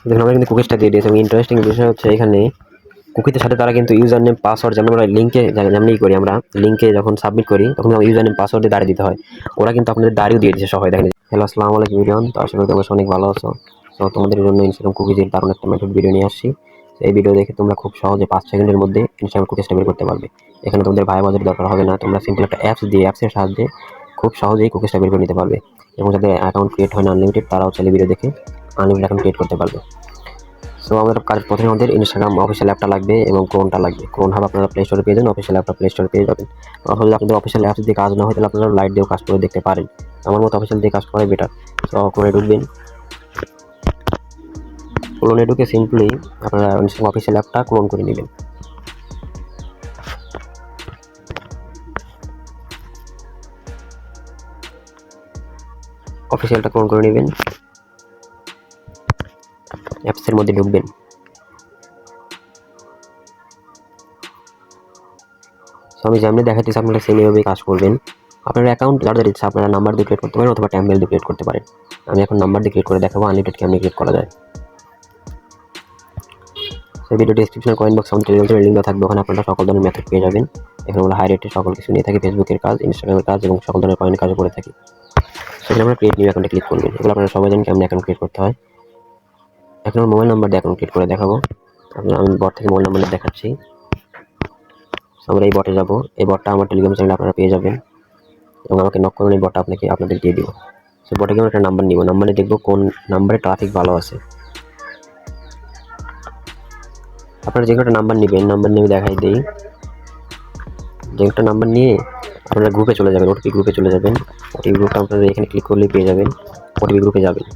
দেখুন আমরা কিন্তু কুকিজটা দিয়ে দিয়েছি এবং ইন্টারেস্টিং বিষয় হচ্ছে এখানে কুকিজের সাথে তারা কিন্তু ইউজার নেম পাসওয়ার্ড যেমন আমরা লিঙ্কে যেমনই করি, আমরা লিঙ্কে যখন সাবমিট করি তখন ইউজার নেম পাসওয়ার্ড দিয়ে দাঁড়িয়ে দিতে হয়। ওরা কিন্তু আপনাদের দাঁড়িয়েও দিয়ে দিচ্ছে সবাই দেখেন। হ্যালো, আসসালামু আলাইকুম এভরিওয়ান। তো আশা করি তোমরা অনেক ভালো আছো। তো তোমাদের জন্য ইনস্টাগ্রাম কুকিজের দারুণ একটা মেথড ভিডিও নিয়ে আসছি। এই ভিডিও দেখে তোমরা খুব সহজে 5 সেকেন্ডের মধ্যে ইনস্টাগ্রাম কুকিজটা বের করতে পারবে। এখানে তোমাদের ভাই বাজার দরকার হবে না, তোমরা সিম্পল একটা অ্যাপসের সাহায্যে খুব সহজেই কুকিজটা বের করে নিতে পারবে। এবং যাদের অ্যাকাউন্ট ক্রিয়েট হয় না আনলিমিটেড, তারাও চাইলে ভিডিও দেখে আনলিমিটেড অ্যাকাউন্ট ক্রিয়েট করতে পারবে। সো আমাদের প্রথমে আমাদের ইনস্টাগ্রাম অফিসিয়াল অ্যাপটা লাগবে এবং ক্রোনটা লাগবে। ক্রোন হাব আপনারা প্লে স্টোরে পেয়ে যাবেন, অফিসিয়াল অ্যাপটা প্লে স্টোরে পেয়ে যাবেন। অথবা যদি আপনাদের অফিসিয়াল অ্যাপস দিয়ে কাজ না হয় তাহলে আপনারা লাইট দিয়েও কাজ করে দেখতে পারেন। আমার মতো অফিসিয়াল দিয়ে কাজ করাই বেটার। সো ক্রোনে ঢুকবেন, ক্রোনে ঢুকে সিম্পলি আপনারা ইনস্টাগ্রাম অফিসিয়াল অ্যাপটা ক্লোন করে নেবেন। অফিসিয়ালটা ক্লোন করে নেবেন, অ্যাপসের মধ্যে ঢুকবেন। আমি যেমনি দেখাচ্ছি আপনারা সেমভাবে কাজ করবেন। আপনার অ্যাকাউন্ট যাদের ইচ্ছা আপনারা নাম্বার দিয়ে ক্রিয়েট করতে পারেন অথবা ট্যাম্পলেট দিয়ে ক্রিয়েট করতে পারেন। আমি এখন নাম্বার দিয়ে ক্রিয়েট করে দেখাবো আনলিমিটেড কেমনি ক্রিয়েট করা যায়। সেই ভিডিও ডিসক্রিপশনে কমেন্ট বক্সে আমাদের টেলিগ্রাম লিঙ্ক দেওয়া থাকবে, ওখানে আপনারা সকল ধরনের মেথড পেয়ে যাবেন। এখানে আমরা হাই রেটে সকল কিছু নিয়ে থাকি, ফেসবুকের কাজ, ইনস্টাগ্রামের কাজ এবং সকল ধরনের কয়েন কাজও করে থাকি। সেখানে আমরা ক্রিয়েট নিউ অ্যাকাউন্টে ক্লিক করবেন। এগুলো আপনারা সবাই জানেন কেমন অ্যাকাউন্ট ক্রিয়েট করতে হয়। এখন আমার মোবাইল নাম্বার দিয়ে অ্যাকাউন্ট ক্রিয়েট করে দেখাবো। আমি বট থেকে মোবাইল নাম্বার দেখাচ্ছি। আমরা এই বটে যাব, এই বটটা আমার টেলিগ্রাম চ্যানেলে আপনারা পেয়ে যাবেন এবং আমাকে নক করুন, এই বটটা আপনাদের দিয়ে দিব। সো বটে গিয়ে একটা নাম্বার নিব, নাম্বারে দেখবো কোন নাম্বারে ট্রাফিক ভালো আছে। আপনারা যে একটা নাম্বার নেবেন, নাম্বার নিয়ে দেখাই দিই। যে একটা নাম্বার নিয়ে আপনারা গ্রুপে চলে যাবেন, ওটিপি গ্রুপে চলে যাবেন। ওটিপি গ্রুপটা আপনারা এখানে ক্লিক করলেই পেয়ে যাবেন। ওটিপি গ্রুপে যাবেন,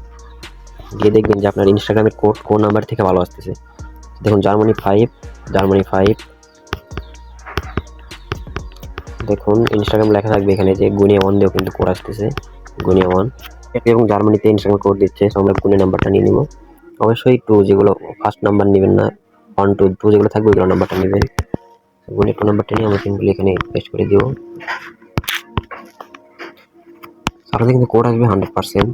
গিয়ে দেখবেন যে আপনার ইনস্টাগ্রামের কোড কোন নাম্বার থেকে ভালো আসতেছে। দেখুন জার্মানি 5। দেখুন ইনস্টাগ্রাম লেখা থাকবে এখানে যে গুনিয়া 1 দিয়েও কিন্তু কোড আসতেছে, গুনিয়া 1 এবং জার্মানিতে ইনস্টাগ্রাম কোড দিচ্ছে। সো আমরা গুনিয়া নাম্বারটা নিয়ে নিব। অবশ্যই 2 যেগুলো ফার্স্ট নাম্বার নেবেন না, 1 2 যেগুলো থাকবে ওইগুলো নাম্বারটা নেবেন। গুনিয়া 2 নাম্বারটা নিয়ে আমরা সিম্পলি এখানে পেস্ট করে দিব। আপনাদের কিন্তু কোড আসবে 100%।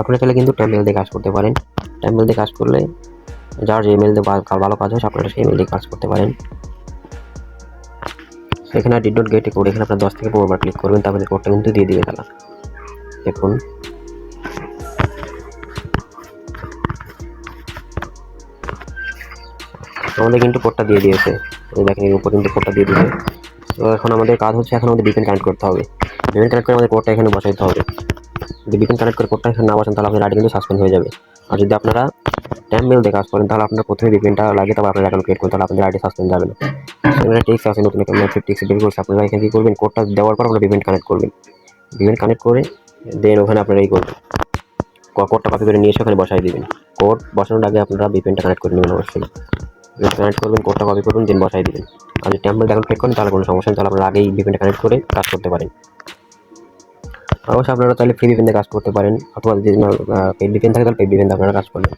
আপনারা চাইলে কিন্তু টেম্পলেট দিয়ে কাজ করতে পারেন। টেম্পলেট দিয়ে কাজ করলে যার যে ইমেল দিয়ে ভালো কাজ হয় আপনারা সেই ইমেল দিয়ে কাজ করতে পারেন। এখানে did not get A code, এখানে আপনার 10 থেকে 15 বার ক্লিক করবেন, তারপরে কোডটা কিন্তু দিয়ে দিবে তারা। দেখুন আমাদের কিন্তু কোডটা দিয়ে দিয়েছে, দেখেন এর উপর কিন্তু কোডটা দিয়ে দিয়েছে। তো এখন আমাদের কাজ হচ্ছে, এখন আমাদের VPN কানেক্ট করতে হবে। VPN কানেক্ট করে আমাদের কোডটা এখানে বসাইতে হবে। যদি VPN কানেক্ট করে কোডটা এখানে না বসান তাহলে আপনার আইডি কিন্তু সাসপেন্ড হয়ে যাবে। আর যদি আপনারা টেম্পলেট দিয়ে কাজ করেন তাহলে আপনার প্রথমে VPNটা লাগে, তবে আপনার অ্যাকাউন্ট ক্রিয়েট করেন, তাহলে আপনাদের আইডি সাসপেন্ড যাবে না। সেখানে টেক্সট আছে, নতুন একটা মেথড টেক্সট বের করছে। আপনারা এখানে কি করবেন, কোডটা দেওয়ার পর আপনারা VPN কানেক্ট করবেন। VPN কানেক্ট করে দেন ওখানে আপনারা এই করবেন, কোডটা কপি করে নিয়ে এসে ওখানে বসাই দিবেন। কোড বসানোর আগে আপনারা VPNটা কানেক্ট করে নেবেন অবশ্যই। কানেক্ট করবেন, কোডটা কপি করবেন, দেন বসাই দিবেন। আর যদি টেম্পলেট অ্যাকাউন্ট ক্রিয়েট করেন তাহলে কোনো সমস্যা নেই, তাহলে আপনারা আগেই VPNটা কানেক্ট করে কাজ করতে পারেন। অবশ্যই আপনারা চাইলে ফ্রি VPN দিয়ে কাজ করতে পারেন, অথবা যদি পেইড VPN থাকে তাহলে পেইড VPN দিয়ে আপনারা কাজ করবেন।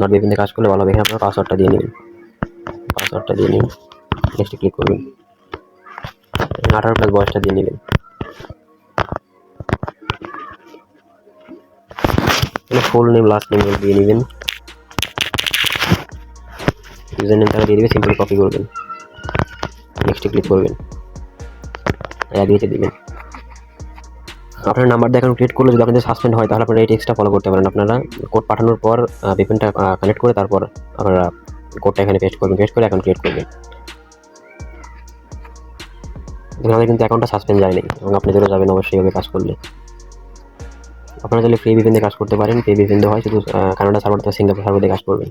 নট VPN দিয়ে কাজ করলে ভালো হবে। এখানে আপনারা পাসওয়ার্ডটা দিয়ে নেবেন, পাসওয়ার্ডটা দিয়ে নিন, নেক্সটে ক্লিক করবেন, 18+ বয়সটা দিয়ে নেবেন। ফুল নেম লাস্ট নেম দিয়ে নেবেন, ইউজার নেম তারা দিয়ে দেবে, সিম্পলি কপি করবেন, নেক্সটে ক্লিক করবেন, দিয়েছে দিবেন। আপনার নাম্বার দিয়ে অ্যাকাউন্ট ক্রিয়েট করলে যদি আপনাদের সাসপেন্ড হয় তাহলে আপনারা এই টেক্সটটা ফলো করতে পারেন। আপনারা কোড পাঠানোর পর VPNটা কানেক্ট করে তারপর আপনারা কোডটা এখানে পেস্ট করবেন, পেস্ট করে অ্যাকাউন্ট ক্রিয়েট করবেন। আমাদের কিন্তু অ্যাকাউন্টটা সাসপেন্ড যায়নি এবং আপনাদেরও যাবেন অবশ্যই হবে কাজ করলে। আপনারা চাইলে ফ্রি VPN দিয়ে কাজ করতে পারেন, পে VPN দিয়ে হয় শুধু কানাডা সার্ভার অথবা সিঙ্গাপুর সার্ভার দিয়ে কাজ করবেন।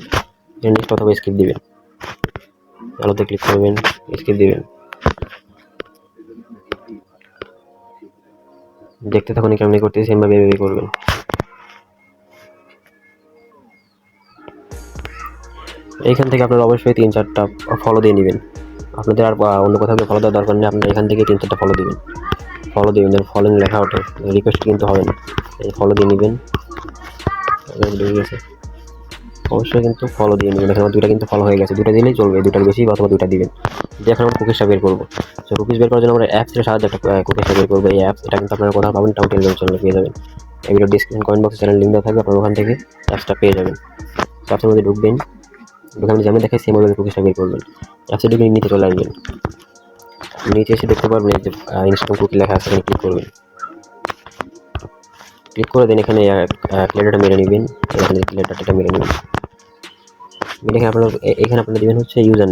নেক্সট অথবা স্কিপ দিবেন, আলোতে ক্লিক করবেন, স্কিপ দিবেন। দেখতে থাকুন কেমনি করতেছি, সেমভাবে বেবি করবেন। এইখান থেকে আপনারা অবশ্যই 3-4টা ফলো দিয়ে নেবেন। আপনাদের আর অন্য কোথাও ফলো দেওয়ার দরকার নেই, আপনারা এখান থেকে 3-4টা ফলো দিবেন। ফলো দিবেন, যেন ফলোইং লেখা ওঠে, রিকোয়েস্ট কিন্তু হবে না। এই ফলো দিয়ে নেবেন, ঠিক আছে? অবশ্যই কিন্তু ফলো দিয়ে নেবেন। এখানে 2টা কিন্তু ফলো হয়ে গেছে, 2টা দিলেই চলবে, 2টার বেশি অথবা 2টা দিবেন। দিয়ে এখন আমরা কুকিজটা বের করবো। সো কুকিজ বের করার জন্য আমরা অ্যাপসের সাহায্যে একটা কুকিজটা বের করবো। এই অ্যাপস এটা কিন্তু আপনারা কোথাও পাবেন, টাউন টেলিগ্রাম চ্যানেলে পেয়ে যাবেন। এই ভিডিও ডিসক্রিপশন কমেন্ট বক্সে চ্যানেল লিঙ্ক দেওয়া থাকবে, আপনারা ওখান থেকে অ্যাপসটা পেয়ে যাবেন। অ্যাপসের মধ্যে ঢুকবেন, ঢুকে আমি যেমন দেখাই সেমভাবে কুকিজটা বের করবেন। অ্যাপসে ঢুকে নিচে চলে আসবেন, নিচে এসে দেখতে পারবেন এই যে ইনস্ট্যান্ট কুকি লেখা আছে, এখানে ক্লিক করবেন। ক্লিক করে দেন এখানে ক্লিয়ারটা মেরে নেবেন, এখানে ক্লিয়ারটা মেরে নেবেন। এখানে আপনারা দেবেন হচ্ছে ইউজার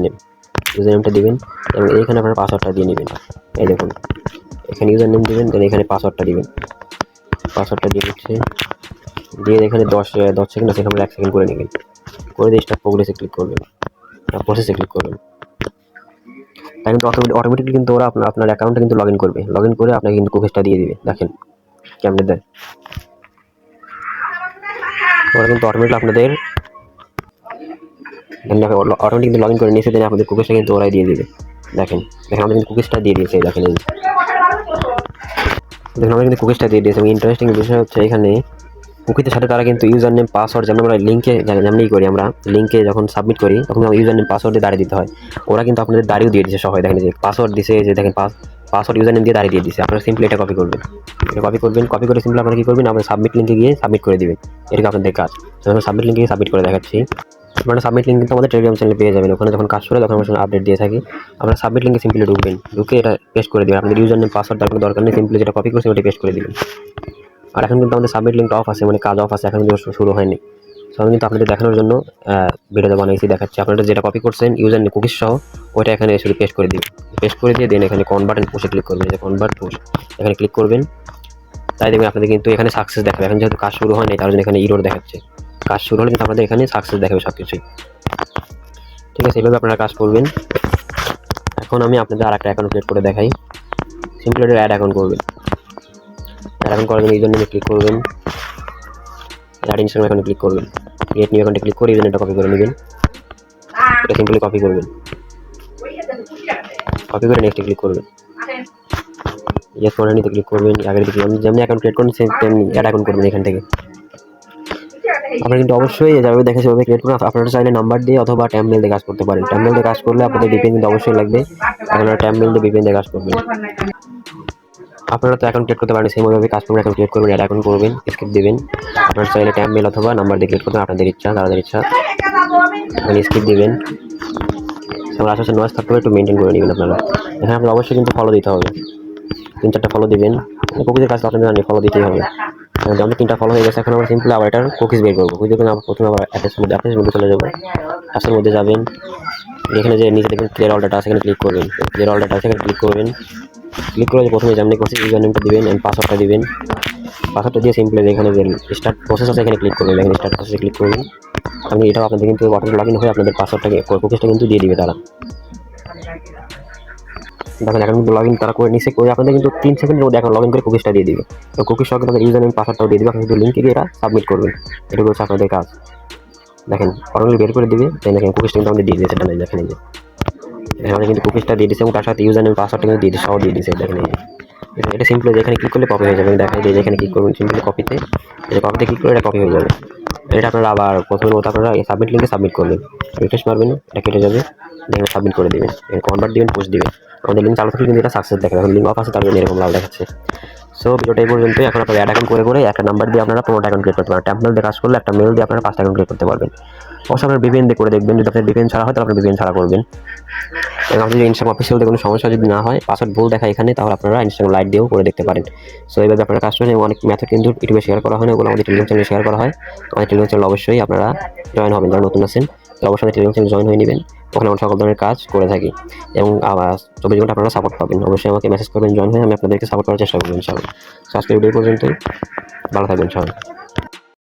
নেমটা দিবেন এবং এইখানে আপনারা পাসওয়ার্ডটা দিয়ে নেবেন। এই দেখুন এখানে ইউজার নেম দিবেন, দেন এখানে পাসওয়ার্ডটা দিবেন। পাসওয়ার্ডটা দিয়ে দিচ্ছে, দিয়ে এখানে 10 সেকেন্ড আছে, এখানে 1 সেকেন্ড করে নেবেন। করে দিয়ে স্টার্ট প্রোগ্রেসে ক্লিক করবেন, প্রসেসে ক্লিক করবেন। তাই কিন্তু অটোমেটিকলি কিন্তু ওরা আপনার অ্যাকাউন্টে কিন্তু লগ ইন করবে। লগ ইন করে আপনাকে কিন্তু কুকিজটা দিয়ে দিবে। দেখেন কেমনে দেয়, ওরা কিন্তু অটোমেটিকলি আপনাদের অটোমেটিক কিন্তু লগ ইন করে নিয়েছে, দেন আপনাদের কুকিজটা কিন্তু ওরাই দিয়ে দিবে। দেখেন আমাদের কিন্তু কুকিজটা দিয়ে দিয়েছে। দেখেন আমাদের কিন্তু কুকিজটা দিয়ে দিয়েছে। এবং ইন্টারেস্টিং বিষয় হচ্ছে এখানে কুকিজের সাথে তারা কিন্তু ইউজার নেম পাসওয়ার্ড, যেমন আমরা লিঙ্কে যেমনি করি, আমরা লিঙ্কে যখন সাবমিট করি তখন আমরা ইউজার নেম পাসওয়ার্ড দিয়ে দাঁড়িয়ে দিতে হয়। ওরা কিন্তু আপনাদের দাঁড়িয়েও দিয়ে দিচ্ছে সবাই। দেখেন যে পাসওয়ার্ড দিছে, যে দেখেন পাসওয়ার্ড ইউজার নেম দিয়ে দাঁড়িয়ে দিয়ে দিচ্ছে। আপনারা সিম্পলি এটা কপি করবেন, কপি করে সিম্পলি আপনারা কী করবেন, আপনার সাবমিট লিঙ্কে গিয়ে সাবমিট করে দিবেন। এটাকে আপনাদের কাজ। যখন সাবমিট লিঙ্কে গিয়ে সাবমিট করে দেখাচ্ছি, আপনারা সাবমিট লিঙ্ক কিন্তু আমাদের টেলিগ্রাম চ্যানেলে পেয়ে যাবেন। ওখানে যখন কাজ করে তখন আমরা আপডেট দিয়ে থাকি। আপনারা সাবমিট লিঙ্কে সিম্পলি ঢুকবেন, ঢুকে এটা পেস্ট করে দেবেন। আপনাদের ইউজার নেম পাসওয়ার্ড দেওয়ার কোনো দরকার নেই, সিম্পলি যেটা কপি করছেন ওটা পেস্ট করে দিবেন। আর এখন কিন্তু আমাদের সাবমিট লিঙ্কটা অফ আছে, মানে কাজ অফ আছে, এখন কিন্তু শুরু হয়নি। সো আমি কিন্তু আপনাদের দেখানোর জন্য ভিডিওটা বানাইছি, দেখাচ্ছি। আপনারা যেটা কপি করছেন ইউজার নেম কুকিজ সহ, ওইটা এখানে শুধু পেস্ট করে দিবেন। পেস্ট করে দিয়ে দেন এখানে কনভার্ট এন্ড পুশে ক্লিক করবেন। কনভার্ট পুশ এখানে ক্লিক করবেন, তাই দেখবেন আপনাদের কিন্তু এখানে সাকসেস দেখাবে। এখন যেহেতু কাজ শুরু হয় নাই তার জন্য এখানে ইরর দেখাচ্ছে। কাজ শুরু হলে কিন্তু আপনাদের এখানে সাকসেস দেখাবে সব কিছুই। ঠিক আছে, এইভাবে আপনারা কাজ করবেন। এখন আমি আপনাদের আর একটা অ্যাকাউন্ট ক্রিয়েট করে দেখাই। সিম্পলি এটা অ্যাড অ্যাকাউন্ট করবেন। অ্যাড অ্যাকাউন্ট করার জন্য ইউজার নেমে ক্লিক করবেন, অ্যাড ইনস্টাগ্রাম অ্যাকাউন্টে ক্লিক করবেন, ক্রিয়েট নিউ অ্যাকাউন্টে ক্লিক করে ইউজার নেমটা কপি করে নেবেন। এটা সিম্পলি কপি করবেন, কপি করে নেক্সটে ক্লিক করবেন, ইয়েস ফোনে নিতে ক্লিক করবেন। আগের দিকে আমি যেমনি অ্যাকাউন্ট ক্রিয়েট করেন তেমনি অ্যাড অ্যাকাউন্ট করবেন। এখান থেকে আপনারা কিন্তু অবশ্যই যেভাবে দেখে সেভাবে ক্রিয়েট করুন। আপনারা চাইলে নাম্বার দিয়ে অথবা ট্যাম্প মেল দিয়ে কাজ করতে পারেন। ট্যাম্প মেল দিয়ে কাজ করলে আপনাদের VPN কিন্তু অবশ্যই লাগবে, আপনারা ট্যাম্প মেল দিয়ে VPN দিয়ে কাজ করবেন। আপনারা তো অ্যাকাউন্ট ক্রিয়েট করতে পারেন, সেইভাবে কাজ করবেন। অ্যাকাউন্ট ক্রিয়েট করবেন, অ্যাড অ্যাকাউন্ট করবেন, স্কিপ দিবেন। আপনারা চাইলে ট্যাম্প মেল অথবা নাম্বার দিয়ে ক্রিয়েট করবেন, আপনাদের ইচ্ছা, তাদের ইচ্ছা। স্কিপ দিবেন। আমার আশেপাশে নয়েজ থাকতে হবে, একটু মেনটেন করে নেবেন আপনারা। এখানে আপনারা অবশ্যই কিন্তু ফলো দিতে হবে, 3-4টা ফলো দিবেন। কুকিজের কাজ আপনাদের জানি, ফলো দিতেই হবে। আমাদের 3টা ফলো হয়ে গেছে। এখন আমরা সিম্পলি আবার এটার কুকিজ বের করবো। কুকিজ আমরা প্রথমে আবার অ্যাপসের মধ্যে চলে যাবো। অ্যাপসের মধ্যে যাবেন, এখানে যে নিচে দেখবেন ক্লিয়ার অল ডাটা আছে, এখানে ক্লিক করবেন। ক্লিয়ার অল ডাটা আছে, এখানে ক্লিক করবেন। ক্লিক করে প্রথমে যেমনি করছি ইউজার নেমটা দিবেন এন্ড পাসওয়ার্ডটা দিবেন। পাসওয়ার্ডটা দিয়ে সিম্পলি এখানে যে স্টার্ট প্রসেস আছে এখানে ক্লিক করবেন। এখানে স্টার্ট প্রসেসে ক্লিক করবেন। আমি এটাও আপনাদের কিন্তু অটোমেটিক লগ ইন হয়ে আপনাদের পাসওয়ার্ডটাকে কুকিজটা কিন্তু দিয়ে দিবে তারা। দেখেন এখন কিন্তু লগ ইন তারা করে নিচ্ছে, করে আপনাদের কিন্তু 3 সেকেন্ডের মধ্যে এখন লগ ইন করে কুকিজটা দিয়ে দিবে। তো কুকিজ সহ আপনাদের ইউজার নেম পাসওয়ার্ডটাও দিয়ে দিবে। আপনি শুধু লিঙ্কে গিয়ে এটা সাবমিট করবেন। এটা হচ্ছে আপনাদের কাজ। দেখেন অটোমেটিক বের করে দিবে। দেখেন কুকিজটা কিন্তু আমাদের দিয়ে দিয়েছে। এটা দেখেন এই যে আমাদের কিন্তু কুকিজটা দিয়ে দিয়েছে এবং তার সাথে ইউজার নেম পাসওয়ার্ডটা কিন্তু দিয়ে সহ দিয়ে দিয়েছে। দেখেন এটা সিম্পলি যেখানে ক্লিক করলে কপি হয়ে যাবে। দেখাই যে যেখানে ক্লিক করবেন সিম্পলি কপিতে, এটা কপিতে ক্লিক করে এটা কপি হয়ে যাবে। এটা আপনারা আবার প্রথমের মতো আপনারা সাবমিট লিঙ্কে সাবমিট করবেন। রিফ্রেশ মারবেন, এটা কেটে যাবে, দেখেন সাবমিট করে দেবেন। কনভার্ট দিবেন, পোস্ট দিবেন। আমাদের লিঙ্ক চালু থাকলে কিন্তু এটা সাকসেস দেখাবে। এখন লিঙ্ক অফ আছে তার জন্য এরকম লাল দেখাচ্ছে। সো ভিডিওটা এই পর্যন্তই। এখন আপনারা অ্যাড অ্যাকাউন্ট করে একটা নাম্বার দিয়ে আপনারা 15টা অ্যাকাউন্ট ক্রিয়েট করতে পারেন। ট্যাম্প মেল দিয়ে কাজ করলে একটা মেল দিয়ে আপনারা 5টা অ্যাকাউন্ট ক্রিয়েট করতে পারবেন। অবশ্যই আপনার VPN দিয়ে করে দেখবেন। যদি আপনার VPN ছাড়া হয় তাহলে আপনি VPN ছাড়া করবেন। এবং আপনি যদি ইনস্টাগ্রাম অফিসিয়াল দিয়ে কোনো সমস্যা যদি না হয়, পাসওয়ার্ড ভুল দেখা এখানে, তাহলে আপনারা ইনস্টাগ্রাম লাইট দিয়েও করে দেখতে পারেন। সো এইভাবে আপনারা কাজ করেন। অনেক মেথড কিন্তু ইউটিউবে শেয়ার করা হয় না, ওগুলো আমাদের টেলিগ্রাম চ্যানেলে শেয়ার করা হয়। আমাদের টেলিগ্রাম চ্যানেল অবশ্যই আপনারা জয়েন হবেন, যারা নতুন আছেন তো অবশ্যই টেলিগ্রাম চ্যানেল জয়েন হয়ে নেবেন। ওখানে আমরা সকল ধরনের কাজ করে থাকি এবং 24 ঘন্টা আপনারা সাপোর্ট পাবেন। অবশ্যই আমাকে মেসেজ করবেন, জয়েন হয়ে আমি আপনাদেরকে সাপোর্ট করার চেষ্টা করবো ইনশাআল্লাহ। সো আজকের ভিডিও পর্যন্তই, ভালো থাকবেন সবাই।